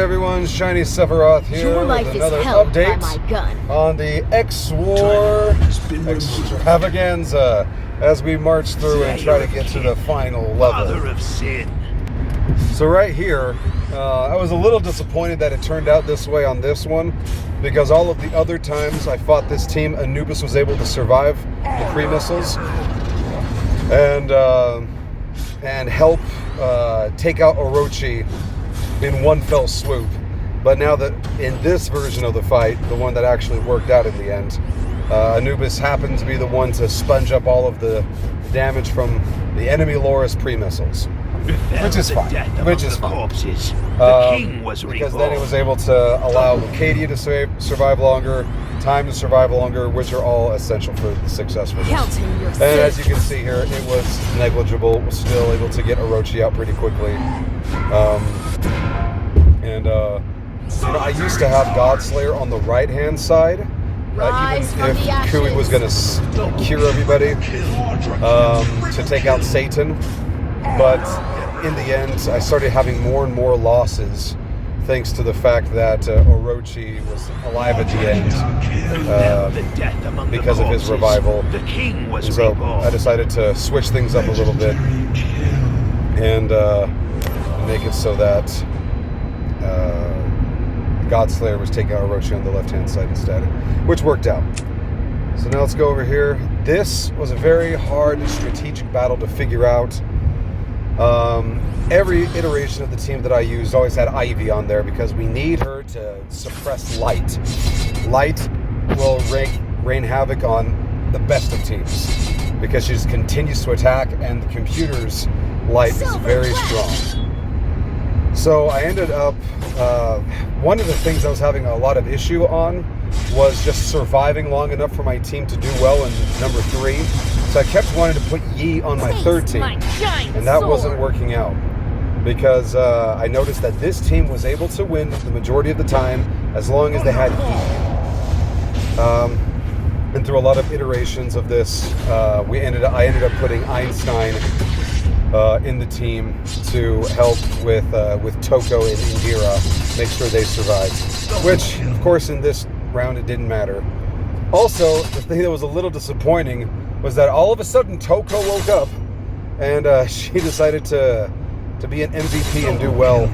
everyone, Shiny Sephiroth here Your life with is another held by update my gun. on the X-War Extravaganza as we march through and try to get to the final level. Of sin. So right here, I was a little disappointed that it turned out this way on this one, because all of the other times I fought this team, Anubis was able to survive the pre-missiles and help take out Orochi in one fell swoop. But now that in this version of the fight, the one that actually worked out in the end, Anubis happened to be the one to sponge up all of the damage from the enemy Loris pre-missiles. Which is fine. Which is fine. Corpses. The king was because reborn. then it was able to allow Lucadia to survive longer, Time to survive longer, which are all essential for the success for this. Counting your And as you can see here, it was negligible. Was still able to get Orochi out pretty quickly. You know, I used to have Godslayer on the right-hand side. Even if Kui was going to cure everybody to take out Satan. But in the end, I started having more and more losses thanks to the fact that Orochi was alive at the end because of his revival. The king was so reborn. I decided to switch things up a little bit and make it so that Godslayer was taking out Orochi on the left-hand side instead, which worked out. So now let's go over here. This was a very hard strategic battle to figure out. Every iteration of the team that I used always had Ivy on there because we need her to suppress Light. Light will rain havoc on the best of teams because she just continues to attack, and the computer's Light is very strong. So I ended up, one of the things I was having a lot of issue on was just surviving long enough for my team to do well in number 3. So I kept wanting to put Yi on my third team, and that wasn't working out because I noticed that this team was able to win the majority of the time as long as they had Yi. And through a lot of iterations of this, I ended up putting Einstein in the team to help with Toko and Indira, make sure they survived. Which, of course, in this round it didn't matter. Also, the thing that was a little disappointing was that all of a sudden Toko woke up and she decided to be an MVP and do well,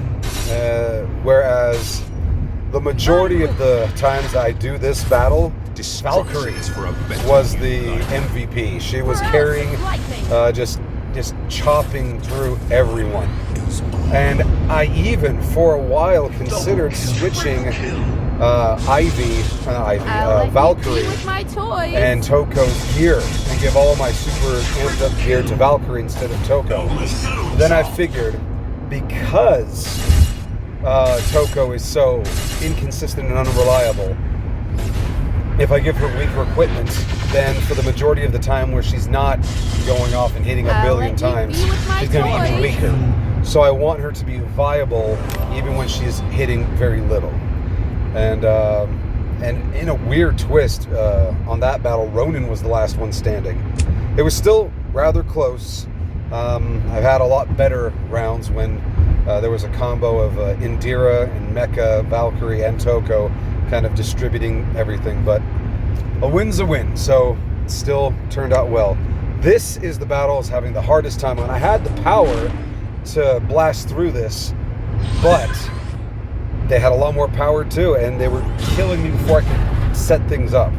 whereas the majority of the times I do this battle, Valkyrie was the MVP. She was carrying, just chopping through everyone. And I even, for a while, considered switching Valkyrie and Toko's gear and give all my super amped up gear to Valkyrie instead of Toko. Then I figured, because Toko is so inconsistent and unreliable, if I give her weaker equipment, then for the majority of the time where she's not going off and hitting a billion times, she's going to be even weaker. So I want her to be viable even when she's hitting very little. And in a weird twist, on that battle, Ronin was the last one standing. It was still rather close. I've had a lot better rounds when there was a combo of Indira and Mecha, Valkyrie, and Toko kind of distributing everything, but a win's a win, so it still turned out well. This is the battle I was having the hardest time on. I had the power to blast through this, but they had a lot more power too, and they were killing me before I could set things up.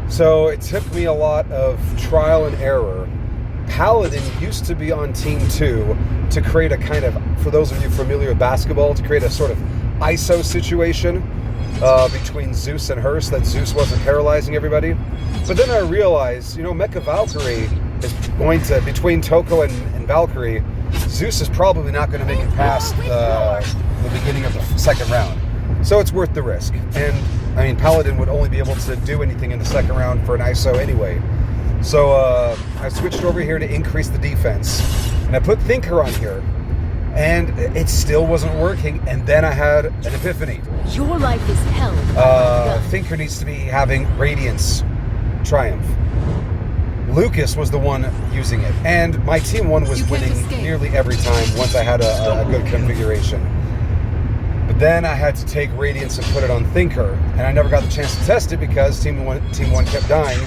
So it took me a lot of trial and error. Paladin used to be on Team 2 to create a kind of, for those of you familiar with basketball, to create a sort of ISO situation between Zeus and her, so that Zeus wasn't paralyzing everybody. But then I realized, Mecha Valkyrie is going to, between Toko and Valkyrie, Zeus is probably not going to make it past the beginning of the second round. So it's worth the risk. And, Paladin would only be able to do anything in the second round for an ISO anyway. So I switched over here to increase the defense. And I put Thinker on here. And it still wasn't working, and then I had an epiphany. Your life is held. Thinker needs to be having Radiance Triumph. Lucas was the one using it, and my Team 1 was winning nearly every time once I had a good configuration. But Then I had to take Radiance and put it on Thinker, and I never got the chance to test it because Team 1 kept dying.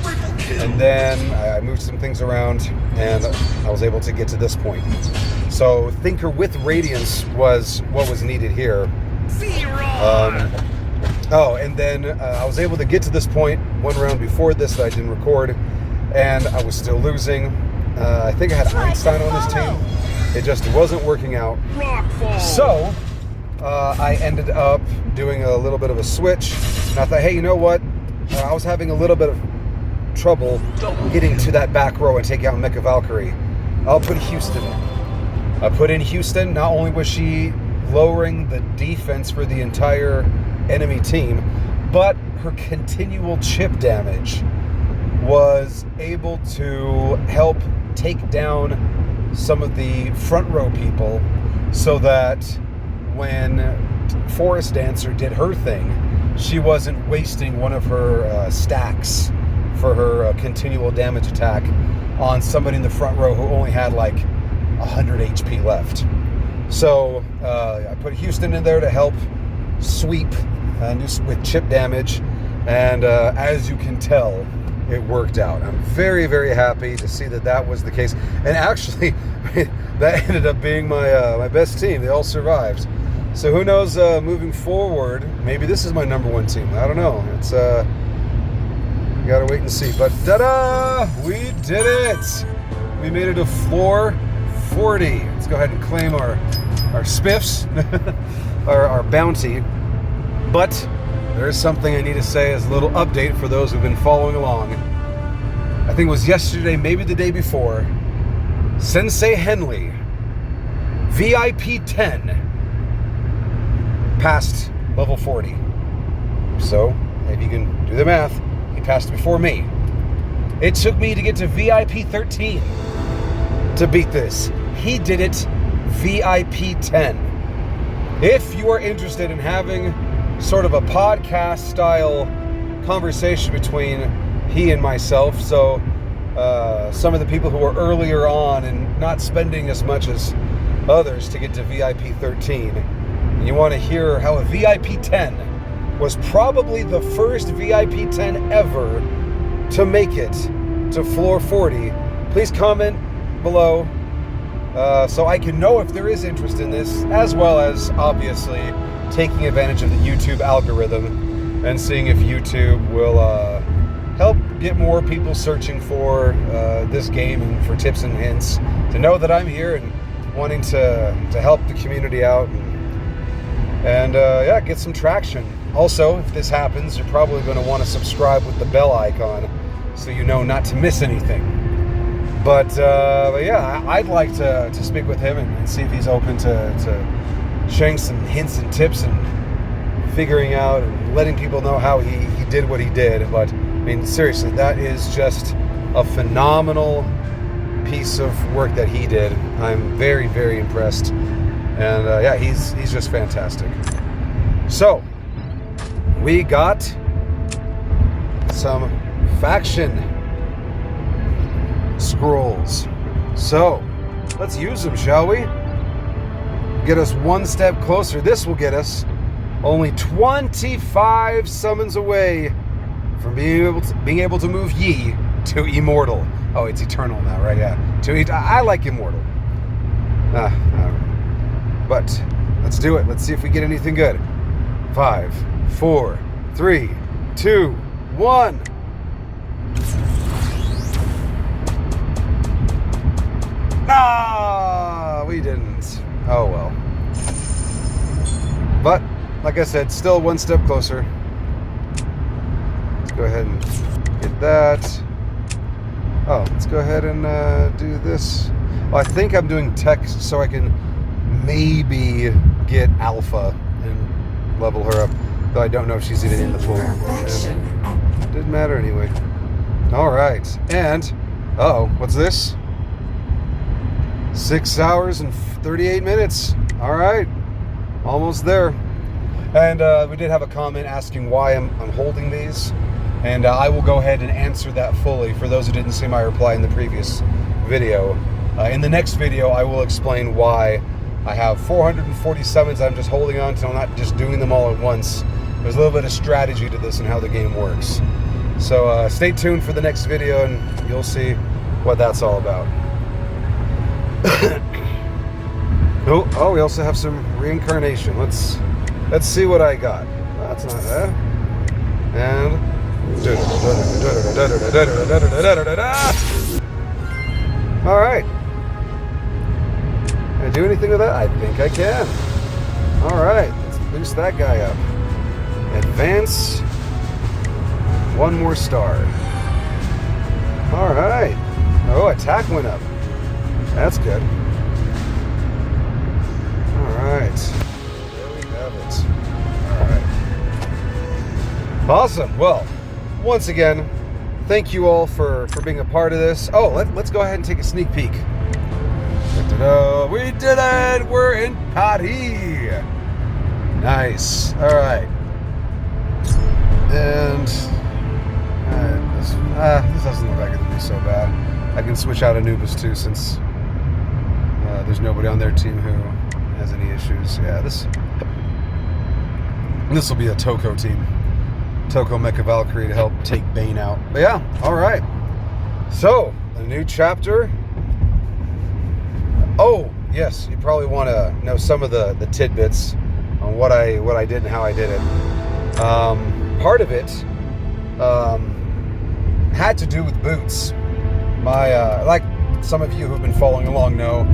And then I moved some things around, and I was able to get to this point. So Thinker with Radiance was what was needed here. And then I was able to get to this point one round before this that I didn't record, and I was still losing. I think I had Einstein on this team. It just wasn't working out. So I ended up doing a little bit of a switch, and I thought, hey, you know what? I was having a little bit of trouble getting to that back row and take out Mecha Valkyrie. I'll put Houston. I put in Houston. Not only was she lowering the defense for the entire enemy team, but her continual chip damage was able to help take down some of the front row people, so that when Forest Dancer did her thing, she wasn't wasting one of her stacks for her continual damage attack on somebody in the front row who only had like 100 HP left. So I put Houston in there to help sweep with chip damage, and as you can tell, it worked out. I'm very, very happy to see that was the case. And actually, that ended up being my best team. They all survived. So who knows, moving forward, maybe this is my number one team. I don't know. It's we gotta wait and see. But ta-da! We did it! We made it to floor 40. Let's go ahead and claim our spiffs, our bounty. But there is something I need to say as a little update for those who've been following along. I think it was yesterday, maybe the day before, Sensei Henley, VIP 10, passed level 40. So, if you can do the math, he passed before me. It took me to get to VIP 13 to beat this. He did it VIP 10. If you are interested in having sort of a podcast style conversation between he and myself, so some of the people who were earlier on and not spending as much as others to get to VIP 13, and you want to hear how a VIP 10 was probably the first VIP 10 ever to make it to floor 40, please comment below so I can know if there is interest in this, as well as obviously taking advantage of the YouTube algorithm and seeing if YouTube will help get more people searching for this game and for tips and hints, to know that I'm here and wanting to help the community out and yeah, get some traction. Also, if this happens, you're probably going to want to subscribe with the bell icon so you know not to miss anything. But yeah, I'd like to speak with him and see if he's open to sharing some hints and tips and figuring out and letting people know how he did what he did. But I mean, seriously, that is just a phenomenal piece of work that he did. I'm very, very impressed, and yeah, he's just fantastic. So we got some faction scrolls, so let's use them, shall we? Get us one step closer. This will get us only 25 summons away from being able to move Yi to Immortal. Oh, it's Eternal now, right? Yeah. I like Immortal. But let's do it. Let's see if we get anything good. 5, 4, 3, 2, 1. Ah, we didn't. Oh well. But, like I said, still one step closer. Let's go ahead and get that. Oh, let's go ahead and do this. Well, I think I'm doing text so I can maybe get Alpha and level her up. Though I don't know if she's even in the pool. Yeah. Didn't matter anyway. Alright. And, uh-oh, what's this? 6 hours and 38 minutes. Alright. Almost there. And we did have a comment asking why I'm holding these. And I will go ahead and answer that fully for those who didn't see my reply in the previous video. In the next video, I will explain why I have 447s I'm just holding on to. I'm not just doing them all at once. There's a little bit of strategy to this and how the game works. So stay tuned for the next video and you'll see what that's all about. Oh, we also have some reincarnation. Let's see what I got. That's not that. And all right. Can I do anything with that? I think I can. All right, let's boost that guy up. Advance. One more star. All right. Oh, attack went up. That's good. All right. There we have it. All right. Awesome. Well, once again, thank you all for being a part of this. Oh, let's go ahead and take a sneak peek. Da-da-da. We did it! We're in Paris. Nice. All right. And this doesn't look like it'll be so bad. I can switch out Anubis too, since there's nobody on their team who has any issues. Yeah, this will be a Toko team. Toko Mecha Valkyrie to help take Bane out. But yeah, all right. So, a new chapter. Oh, yes, you probably want to know some of the tidbits on what I did and how I did it. Part of it had to do with boots. Like some of you who've been following along know,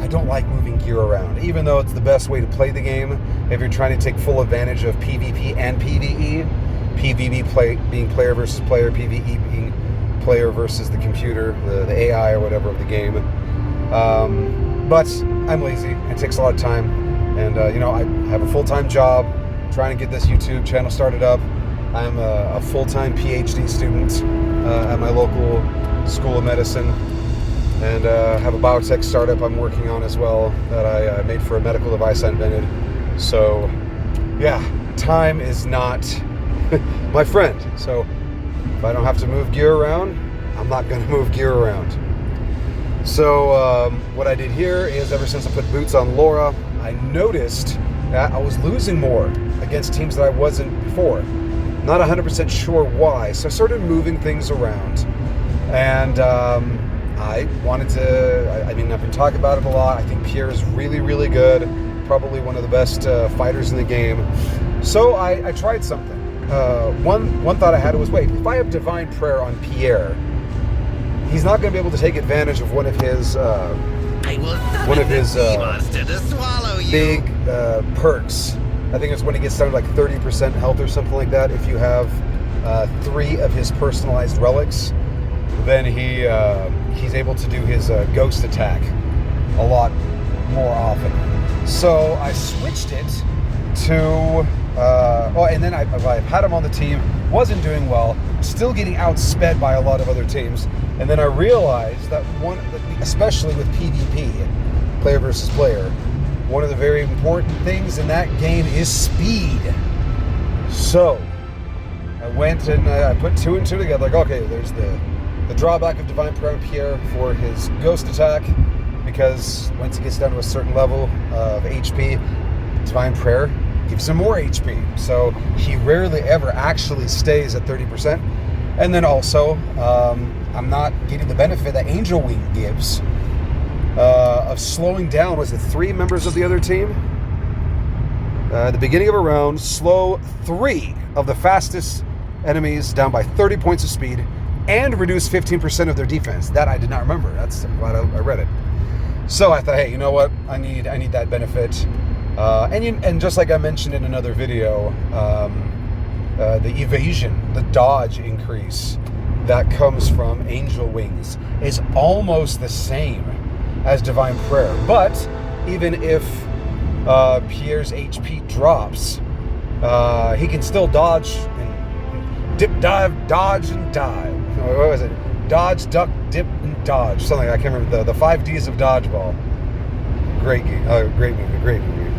I don't like moving gear around, even though it's the best way to play the game if you're trying to take full advantage of PvP and PvE. PvP being player versus player, PvE being player versus the computer, the AI or whatever of the game. But I'm lazy. It takes a lot of time, and I have a full-time job trying to get this YouTube channel started up. I'm a full-time PhD student at my local school of medicine, and have a biotech startup I'm working on as well that I made for a medical device I invented. So, yeah, time is not my friend. So, if I don't have to move gear around, I'm not going to move gear around. So, what I did here is, ever since I put boots on Laura, I noticed that I was losing more against teams that I wasn't before. Not 100% sure why, so I started moving things around. And I wanted to, I've been talking about it a lot. I think Pierre is really, really good. Probably one of the best fighters in the game. So I tried something. One thought I had was, wait, if I have Divine Prayer on Pierre, he's not going to be able to take advantage of one of his big perks. I think it's when he gets down to like 30% health or something like that. If you have 3 of his personalized relics, then he's able to do his ghost attack a lot more often. So I switched it to and then I had him on the team, wasn't doing well, still getting outsped by a lot of other teams. And then I realized that especially with PvP, player versus player, one of the very important things in that game is speed. So I went and I put 2 and 2 together. Like, okay, there's the drawback of Divine Prayer on Pierre for his ghost attack, because once he gets down to a certain level of HP, Divine Prayer gives him more HP. So he rarely ever actually stays at 30%. And then also, I'm not getting the benefit that Angel Wing gives of slowing down. Was it 3 members of the other team? At the beginning of a round, slow 3 of the fastest enemies down by 30 points of speed and reduce 15% of their defense. That I did not remember. I'm glad I read it. So I thought, hey, you know what? I need that benefit. And just like I mentioned in another video, the evasion, the dodge increase that comes from Angel Wings is almost the same as Divine Prayer. But even if Pierre's HP drops, he can still dodge and dip, dive, dodge, and dive. What was it? Dodge, duck, dip, and dodge. Something I can't remember. The 5 Ds of Dodgeball. Great game. Great movie. Great movie.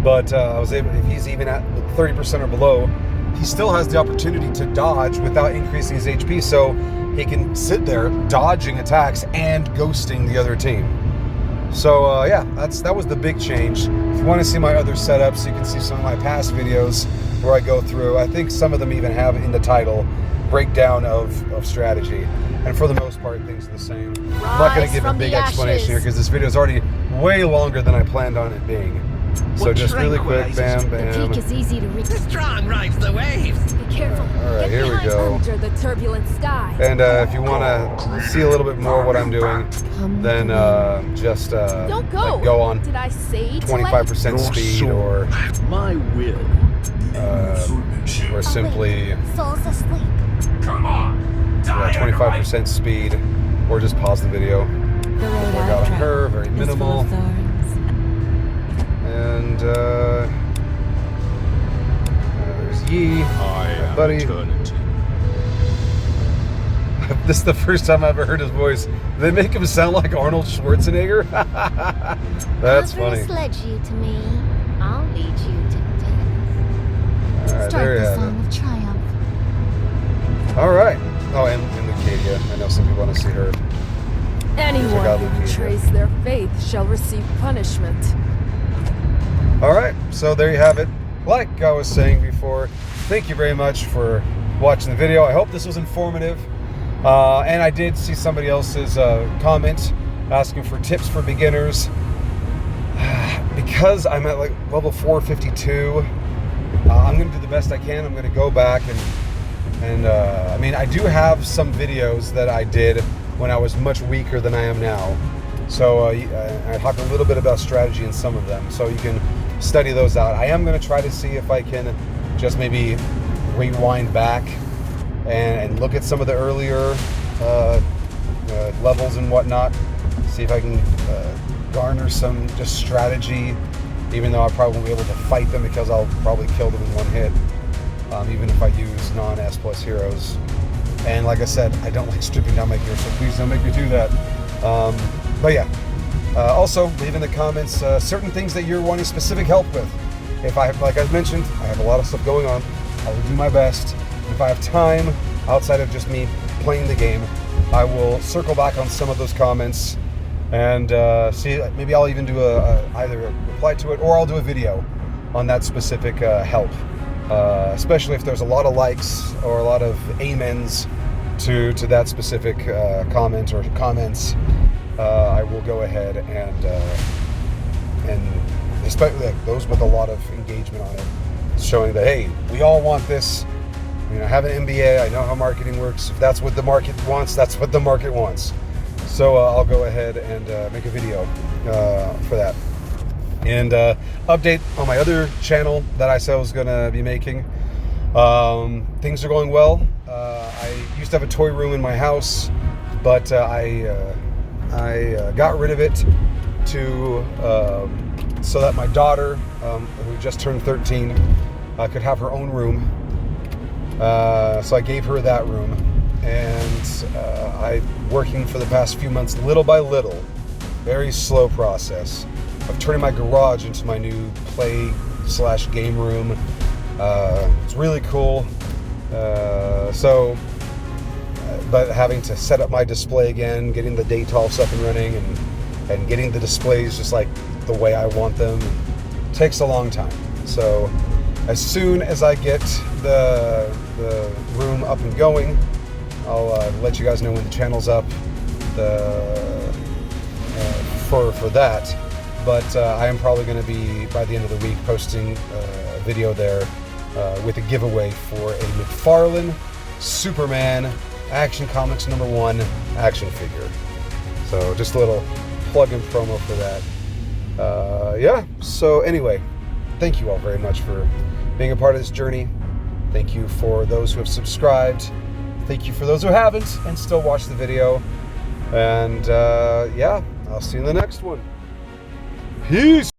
But I was able, if he's even at 30% or below, he still has the opportunity to dodge without increasing his HP, so he can sit there dodging attacks and ghosting the other team. So yeah, that was the big change. If you want to see my other setups, you can see some of my past videos where I go through. I think some of them even have in the title breakdown of strategy. And for the most part, things are the same. I'm not going to give a big explanation here because this video is already way longer than I planned on it being. So just really quick, bam, bam. The peak is easy to reach. The strong rides the waves. Be careful. All right, here we go. Under the turbulent sky. And if you want to see a little bit more what I'm doing, then just Don't go. like go on Did I say 25% speed or My will. or simply Soul's asleep. 25% speed, or just pause the video. The road I got on her, very minimal. And there's Yi, my buddy. Eternity. This is the first time I've ever heard his voice. They make him sound like Arnold Schwarzenegger. That's funny. Led you to me. I'll lead you to death. All right, there you have it. of triumph. All right. Oh, and Lucadia. I know some people want to see her. Anyone Check out who Lucadia. betrays their faith shall receive punishment. All right, so there you have it. Like I was saying before, thank you very much for watching the video. I hope this was informative. And I did see somebody else's comment asking for tips for beginners. Because I'm at like level 452, I'm going to do the best I can. I'm going to go back and I mean, I do have some videos that I did when I was much weaker than I am now. So I talk a little bit about strategy in some of them, so you can study those out. I am going to try to see if I can just maybe rewind back and look at some of the earlier levels and whatnot. See if I can garner some just strategy, even though I probably won't be able to fight them because I'll probably kill them in one hit, even if I use non-S+ heroes. And like I said, I don't like stripping down my gear, so please don't make me do that. But yeah, also leave in the comments certain things that you're wanting specific help with. If I have, like I mentioned, I have a lot of stuff going on. I will do my best. If I have time outside of just me playing the game, I will circle back on some of those comments and see. Maybe I'll even do either a reply to it or I'll do a video on that specific help. Especially if there's a lot of likes or a lot of amens to that specific comment or comments. I will go ahead and especially those with a lot of engagement on it, showing that, hey, we all want this. You know, I have an MBA. I know how marketing works. If that's what the market wants, that's what the market wants. So I'll go ahead and make a video for that. And update on my other channel that I said I was going to be making. Things are going well. I used to have a toy room in my house, but I got rid of it to so that my daughter, who just turned 13, could have her own room. So I gave her that room, and I'm working for the past few months, little by little, very slow process of turning my garage into my new play/game room. It's really cool. But having to set up my display again, getting the Daytolfs up and running, and getting the displays just like the way I want them, takes a long time. So as soon as I get the room up and going, I'll let you guys know when the channel's up for that. But I am probably going to be, by the end of the week, posting a video there with a giveaway for a McFarlane Superman Action Comics #1 action figure. So just a little plug and promo for that. Yeah, so anyway, thank you all very much for being a part of this journey. Thank you for those who have subscribed. Thank you for those who haven't and still watch the video. And yeah, I'll see you in the next one. Peace!